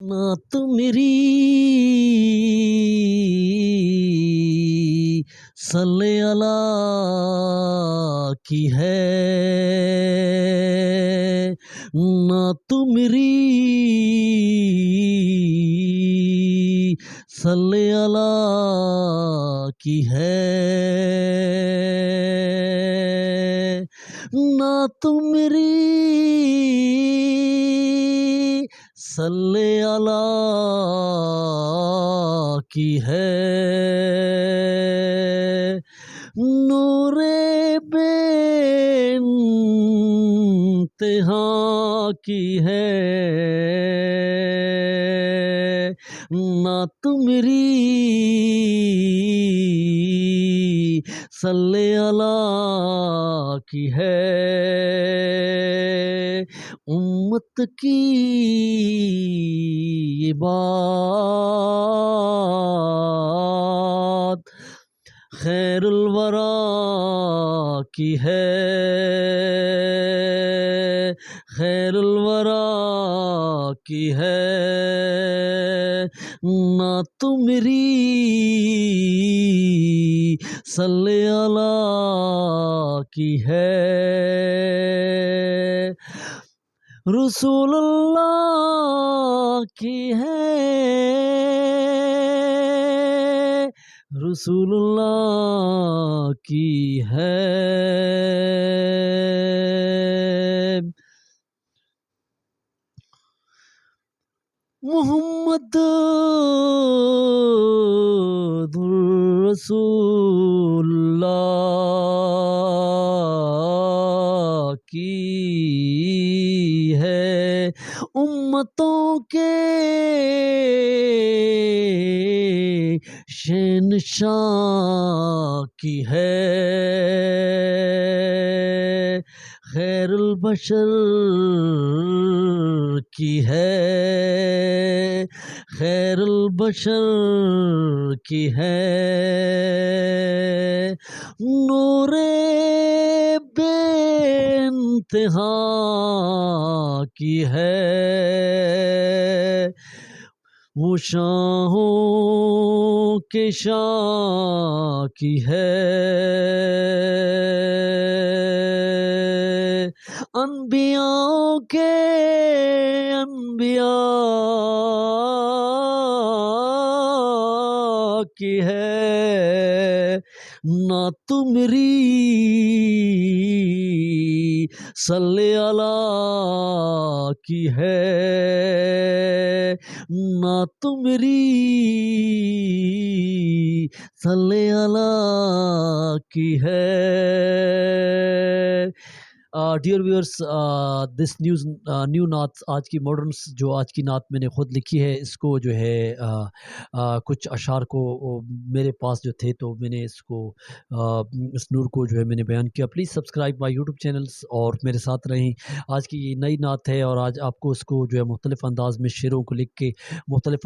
نعت میری صلی اللہ کی ہے، نعت میری صلی اللہ کی ہے، نعت میری صلی اللہ کی ہے، نور بے انتہا کی ہے، نعت میری صلی اللہ کی ہے، امت کی یہ بات خیر الورا کی ہے، خیر الورا کی ہے، نعت میری صلی اللہ کی ہے، رسول اللہ کی ہے، رسول اللہ کی ہے، محمد رسول اللہ کی ہے، امتوں کے شہنشاہ کی ہے، خیر البشر کی ہے، خیر البشر کی ہے، نور بے انتہا کی ہے، وہ شاہوں کے شاہ کی ہے، انبیاء کے انبیاء کی ہے، نعت میری صلی اللہ کی ہے، نعت میری صلی اللہ کی ہے. ڈیئر ویورس، دس نیو نعت، آج کی ماڈرنس جو آج کی نعت میں نے خود لکھی ہے، اس کو جو ہے کچھ اشعار کو میرے پاس جو تھے تو میں نے اس نور کو جو ہے میں نے بیان کیا. Please subscribe my YouTube channels اور میرے ساتھ رہیں. آج کی یہ نئی نعت ہے اور آج آپ کو اس کو جو ہے مختلف انداز میں شعروں کو لکھ کے مختلف